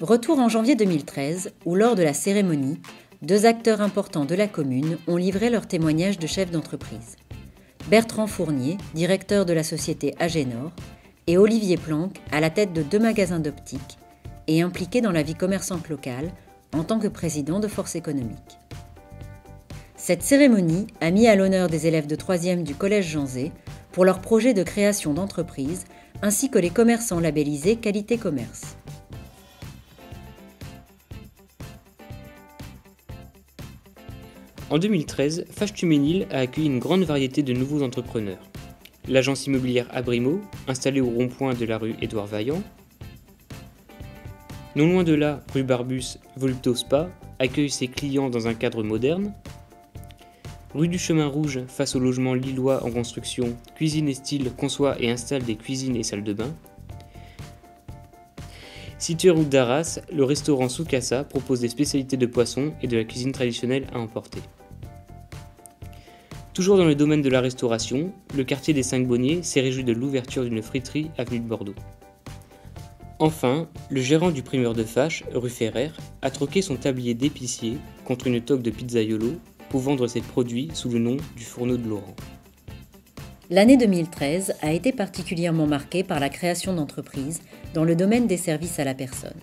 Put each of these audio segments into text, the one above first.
Retour en janvier 2013, où lors de la cérémonie, 2 acteurs importants de la commune ont livré leur témoignage de chef d'entreprise. Bertrand Fournier, directeur de la société Agénor, et Olivier Planck, à la tête de 2 magasins d'optique, et impliqué dans la vie commerçante locale en tant que président de Force économique. Cette cérémonie a mis à l'honneur des élèves de 3e du collège Jean Zay pour leur projet de création d'entreprise, ainsi que les commerçants labellisés Qualité Commerce. En 2013, Fâche-Tuménil a accueilli une grande variété de nouveaux entrepreneurs. L'agence immobilière Abrimo, installée au rond-point de la rue Édouard Vaillant. Non loin de là, rue Barbus, Volupto Spa accueille ses clients dans un cadre moderne. Rue du Chemin Rouge, face au logement lillois en construction, Cuisine et Style conçoit et installe des cuisines et salles de bain. Situé rue d'Arras, le restaurant Soukassa propose des spécialités de poisson et de la cuisine traditionnelle à emporter. Toujours dans le domaine de la restauration, le quartier des 5 Bonniers s'est réjoui de l'ouverture d'une friterie avenue de Bordeaux. Enfin, le gérant du primeur de Fâche, rue Ferrer, a troqué son tablier d'épicier contre une toque de pizzaiolo pour vendre ses produits sous le nom du Fourneau de Laurent. L'année 2013 a été particulièrement marquée par la création d'entreprises dans le domaine des services à la personne.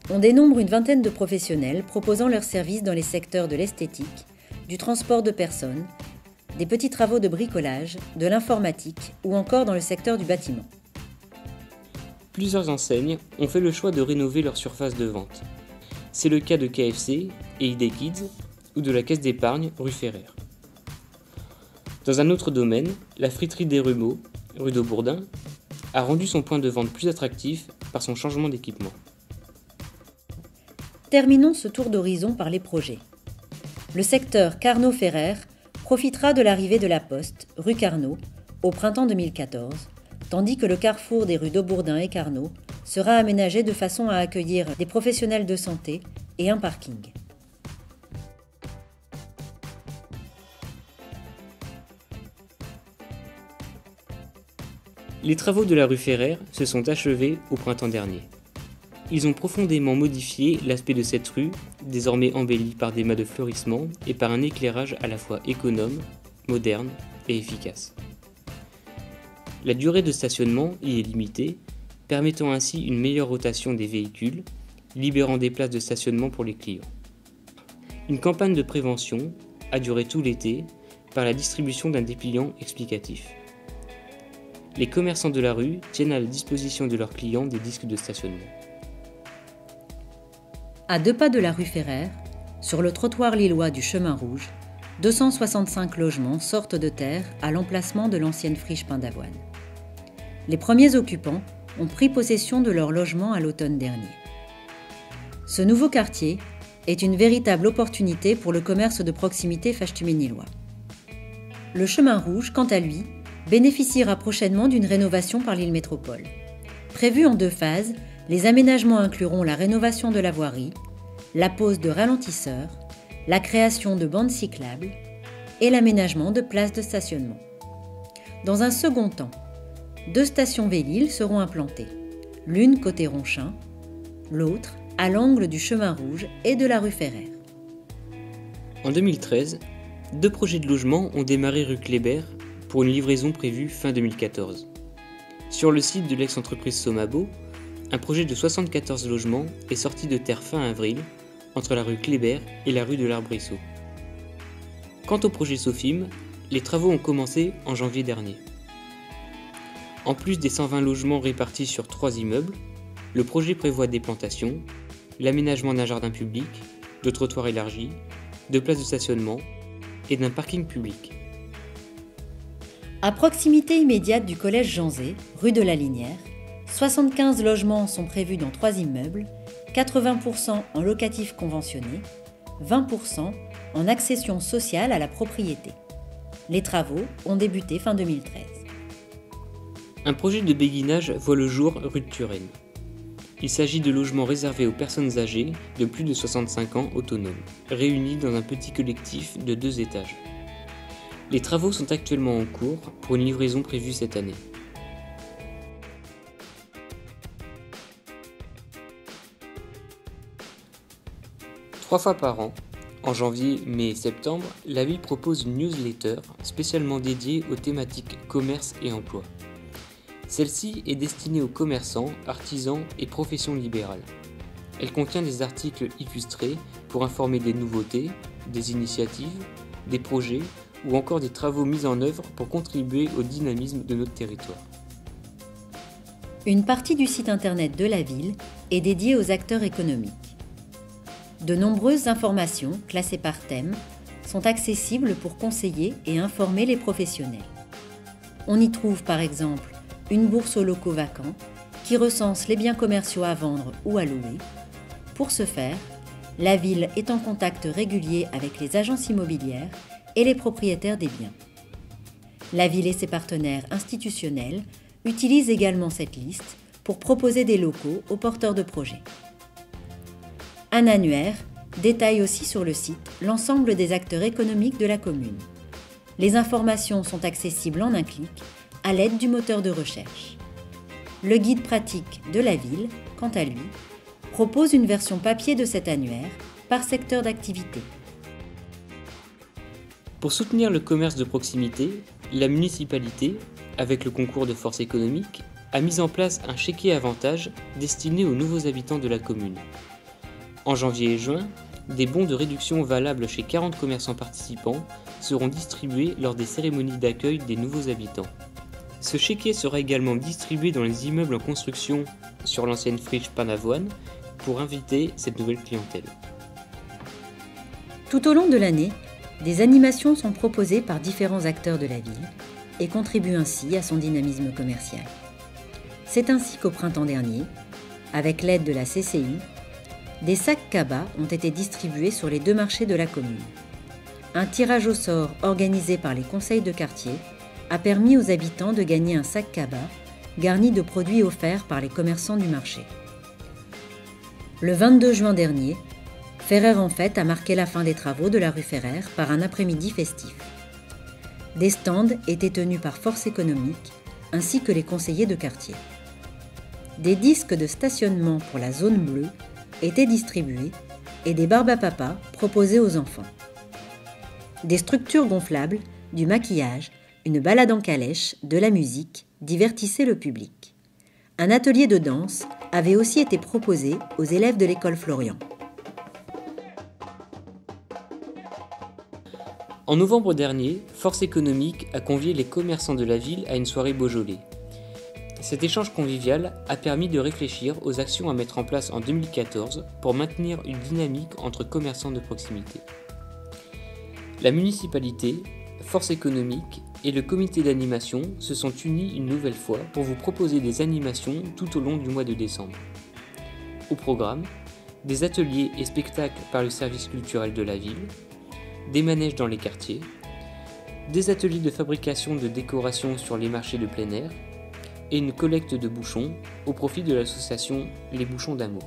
On dénombre une vingtaine de professionnels proposant leurs services dans les secteurs de l'esthétique, du transport de personnes, des petits travaux de bricolage, de l'informatique ou encore dans le secteur du bâtiment. Plusieurs enseignes ont fait le choix de rénover leur surface de vente. C'est le cas de KFC et ID Kids ou de la Caisse d'épargne rue Ferrer. Dans un autre domaine, la friterie des Rumeaux, rue de Bourdin, a rendu son point de vente plus attractif par son changement d'équipement. Terminons ce tour d'horizon par les projets. Le secteur Carnot-Ferrer profitera de l'arrivée de la Poste, rue Carnot, au printemps 2014, tandis que le carrefour des rues d'Aubourdin et Carnot sera aménagé de façon à accueillir des professionnels de santé et un parking. Les travaux de la rue Ferrer se sont achevés au printemps dernier. Ils ont profondément modifié l'aspect de cette rue, désormais embellie par des mâts de fleurissement et par un éclairage à la fois économe, moderne et efficace. La durée de stationnement y est limitée, permettant ainsi une meilleure rotation des véhicules, libérant des places de stationnement pour les clients. Une campagne de prévention a duré tout l'été par la distribution d'un dépliant explicatif. Les commerçants de la rue tiennent à la disposition de leurs clients des disques de stationnement. À 2 pas de la rue Ferrer, sur le trottoir lillois du Chemin Rouge, 265 logements sortent de terre à l'emplacement de l'ancienne friche Pain d'Avoine. Les premiers occupants ont pris possession de leur logement à l'automne dernier. Ce nouveau quartier est une véritable opportunité pour le commerce de proximité fâche-tuménillois. Le Chemin Rouge, quant à lui, bénéficiera prochainement d'une rénovation par l'île Métropole. Prévu en 2 phases, les aménagements incluront la rénovation de la voirie, la pose de ralentisseurs, la création de bandes cyclables et l'aménagement de places de stationnement. Dans un second temps, 2 stations Vélil seront implantées, l'une côté Ronchin, l'autre à l'angle du Chemin Rouge et de la rue Ferrer. En 2013, 2 projets de logement ont démarré rue Kléber pour une livraison prévue fin 2014. Sur le site de l'ex-entreprise Somabo, un projet de 74 logements est sorti de terre fin avril, entre la rue Kléber et la rue de l'Arbrisseau. Quant au projet Sofim, les travaux ont commencé en janvier dernier. En plus des 120 logements répartis sur 3 immeubles, le projet prévoit des plantations, l'aménagement d'un jardin public, de trottoirs élargis, de places de stationnement et d'un parking public. À proximité immédiate du collège Jean Zay, rue de la Linière, 75 logements sont prévus dans 3 immeubles, 80% en locatif conventionné, 20% en accession sociale à la propriété. Les travaux ont débuté fin 2013. Un projet de béguinage voit le jour rue de Turenne. Il s'agit de logements réservés aux personnes âgées de plus de 65 ans autonomes, réunis dans un petit collectif de 2 étages. Les travaux sont actuellement en cours pour une livraison prévue cette année. 3 fois par an, en janvier, mai et septembre, la ville propose une newsletter spécialement dédiée aux thématiques commerce et emploi. Celle-ci est destinée aux commerçants, artisans et professions libérales. Elle contient des articles illustrés pour informer des nouveautés, des initiatives, des projets ou encore des travaux mis en œuvre pour contribuer au dynamisme de notre territoire. Une partie du site internet de la ville est dédiée aux acteurs économiques. De nombreuses informations, classées par thème, sont accessibles pour conseiller et informer les professionnels. On y trouve par exemple une bourse aux locaux vacants qui recense les biens commerciaux à vendre ou à louer. Pour ce faire, la ville est en contact régulier avec les agences immobilières et les propriétaires des biens. La ville et ses partenaires institutionnels utilisent également cette liste pour proposer des locaux aux porteurs de projets. Un annuaire détaille aussi sur le site l'ensemble des acteurs économiques de la commune. Les informations sont accessibles en un clic à l'aide du moteur de recherche. Le guide pratique de la ville, quant à lui, propose une version papier de cet annuaire par secteur d'activité. Pour soutenir le commerce de proximité, la municipalité, avec le concours de Force économique, a mis en place un chéquier avantage destiné aux nouveaux habitants de la commune. En janvier et juin, des bons de réduction valables chez 40 commerçants participants seront distribués lors des cérémonies d'accueil des nouveaux habitants. Ce chéquier sera également distribué dans les immeubles en construction sur l'ancienne friche Pain-d'Avoine pour inviter cette nouvelle clientèle. Tout au long de l'année, des animations sont proposées par différents acteurs de la ville et contribuent ainsi à son dynamisme commercial. C'est ainsi qu'au printemps dernier, avec l'aide de la CCI, des sacs cabas ont été distribués sur les 2 marchés de la commune. Un tirage au sort organisé par les conseils de quartier a permis aux habitants de gagner un sac cabas garni de produits offerts par les commerçants du marché. Le 22 juin dernier, Ferrer en Fête a marqué la fin des travaux de la rue Ferrer par un après-midi festif. Des stands étaient tenus par Force économique ainsi que les conseillers de quartier. Des disques de stationnement pour la zone bleue étaient distribués et des barbes à papa proposées aux enfants. Des structures gonflables, du maquillage, une balade en calèche, de la musique divertissaient le public. Un atelier de danse avait aussi été proposé aux élèves de l'école Florian. En novembre dernier, Force économique a convié les commerçants de la ville à une soirée Beaujolais. Cet échange convivial a permis de réfléchir aux actions à mettre en place en 2014 pour maintenir une dynamique entre commerçants de proximité. La municipalité, Force économique et le comité d'animation se sont unis une nouvelle fois pour vous proposer des animations tout au long du mois de décembre. Au programme, des ateliers et spectacles par le service culturel de la ville, des manèges dans les quartiers, des ateliers de fabrication de décorations sur les marchés de plein air et une collecte de bouchons au profit de l'association Les Bouchons d'Amour.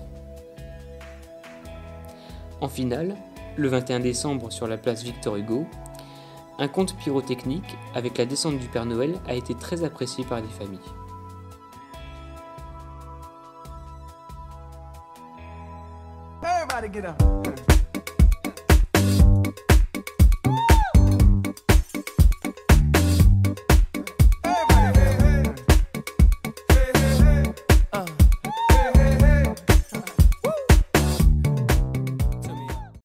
En finale, le 21 décembre sur la place Victor Hugo, un conte pyrotechnique avec la descente du Père Noël a été très apprécié par les familles. Everybody get up.